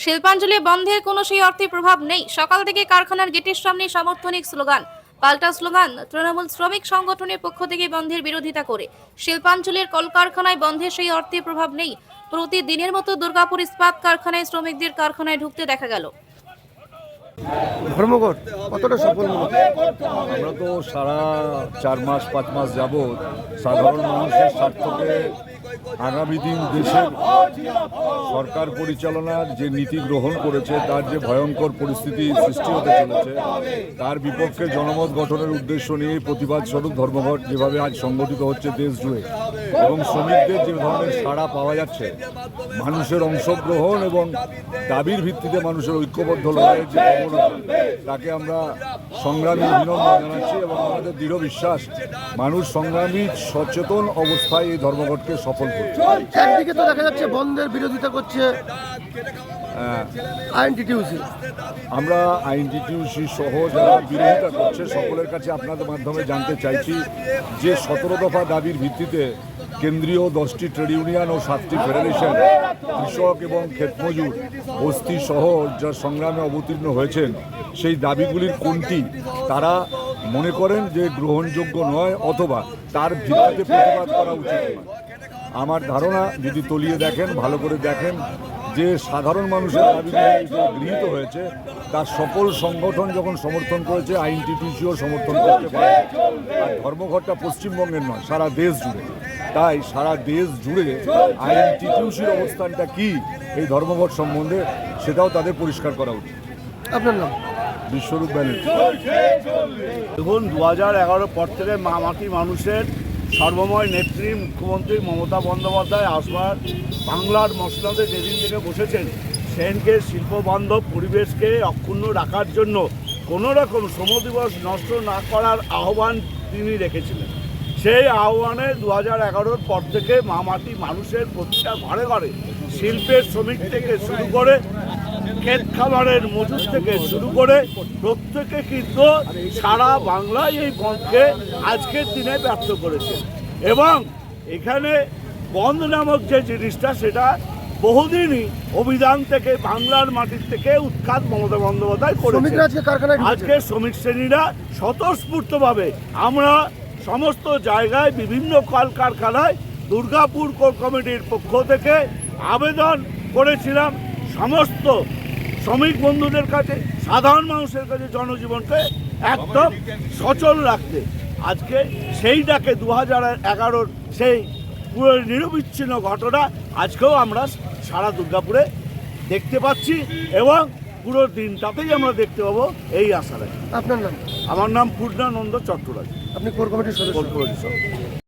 শিল্পাঞ্জলি বন্ধের কোনো সেই অর্থে প্রভাব নেই। সকাল থেকে কারখানার গেটের সামনে সমর্থনিক স্লোগান, পাল্টা স্লোগান। তৃণমূল শ্রমিক সংগঠনের পক্ষ থেকে বন্ধের বিরোধিতা করে শিল্পাঞ্জলির কলকারখানায় বন্ধের সেই অর্থে প্রভাব নেই। প্রতিদিনের মতো দুর্গাপুর ইস্পাত কারখানায় শ্রমিকদের কারখানায় ঢুকতে দেখা গেল। ধর্মঘট কতটা সফল? আমরা তো সারা 4 মাস 5 মাস যাবৎ সাধারণ মানুষের স্বার্থকে আগামী দিন দেশের সরকার পরিচালনার যে নীতি গ্রহণ করেছে তার যে ভয়ঙ্কর পরিস্থিতি সৃষ্টি হতে চলেছে তার বিপক্ষে জনমত গঠনের উদ্দেশ্য নিয়ে প্রতিবাদ স্বরূপ ধর্মঘট যেভাবে আজ সংগঠিত হচ্ছে দেশ জুড়ে, এবং শ্রমিকদের যে ধরনের সাড়া পাওয়া যাচ্ছে, মানুষের অংশগ্রহণ এবং দাবির ভিত্তিতে মানুষের ঐক্যবদ্ধ লড়াইয়ের যে প্রবণতা, তাকে আমরা সংগ্রামী অভিনন্দন জানাচ্ছি এবং আমাদের দৃঢ় বিশ্বাস মানুষ সংগ্রামী সচেতন অবস্থায় এই ধর্মঘটকে সফল করছে। একদিকে তো দেখা যাচ্ছে বন্ধের বিরোধিতা করছে আইএনটিটিউসি। আমরা আইএনটিটিউসি সহ যারা বিরোধিতা করছে সকলের কাছে আপনাদের মাধ্যমে জানতে চাইছি যে 17 দফা দাবির ভিত্তিতে কেন্দ্রীয় 10টি ট্রেড ইউনিয়ন ও 7টি ফেডারেশন কৃষক এবং ক্ষেতমজুর বস্তি সহ যার সংগ্রামে অবতীর্ণ হয়েছেন, সেই দাবিগুলির কোনটি তারা মনে করেন যে গ্রহণযোগ্য নয় অথবা তার ভিত্তিতে প্রতিবাদ করা উচিত নয়। আমার ধারণা যদি তলিয়ে দেখেন, ভালো করে দেখেন যে সাধারণ মানুষের দাবিগুলি গৃহীত হয়েছে তার সকল সংগঠন যখন সমর্থন করেছে, আইএনটিটিউসিও সমর্থন করতে পারে। আর ধর্মঘটটা পশ্চিমবঙ্গের নয়, সারা দেশ জুড়ে। তাই সারা দেশ জুড়ে আইএনটিটিউসির অবস্থানটা কি এই ধর্মঘট সম্বন্ধে সেটাও তাদের পরিষ্কার করা উচিত। আপনার নাম? বিশ্বরূপ ব্যানার্জি। দেখুন, 2011 পর থেকে মাটি মানুষের সর্বময় নেত্রী মুখ্যমন্ত্রী মমতা বন্দ্যোপাধ্যায় আসবার বাংলার মসনদে যেদিন থেকে বসেছেন, সেদিনকে শিল্পবান্ধব পরিবেশকে অক্ষুণ্ণ রাখার জন্য কোনো রকম শ্রম দিবস নষ্ট না করার আহ্বান তিনি রেখেছিলেন। সেই আহ্বানে 2011 পর থেকে মাটি মানুষের প্রতিটা ঘরে ঘরে শিল্পের শ্রমিক থেকে শুরু করে ক্ষেত খামারের মজুর থেকে শুরু করে প্রত্যেকে কিন্তু সারা বাংলায় এই বন্ধকে আজকের দিনে ব্যক্ত করেছে। এবং এখানে বন্ধ নামক যে জিনিসটা, সেটা বহুদিনই অভিধান থেকে বাংলার মাটির থেকে উৎখাত মমতা বন্দ্যোপাধ্যায় করেছে। আজকে শ্রমিক শ্রেণীরা স্বতঃস্ফূর্তভাবে আমরা সমস্ত জায়গায় বিভিন্ন কলকারখানায় দুর্গাপুর কোর কমিটির পক্ষ থেকে আবেদন করেছিলাম সমস্ত শ্রমিক বন্ধুদের কাছে, সাধারণ মানুষের কাছে জনজীবনকে একদম সচল রাখতে। আজকে সেইটাকে 2011 সেই পুরো নিরবিচ্ছিন্ন ঘটনা আজকেও আমরা সারা দুর্গাপুরে দেখতে পাচ্ছি এবং পুরো দিনটাতেই আমরা দেখতে পাবো, এই আশা রাখি। আপনার নাম? আমার নাম পূর্ণানন্দ চট্টোপাধ্যায়। আপনি কোর কমিটির সদস্য?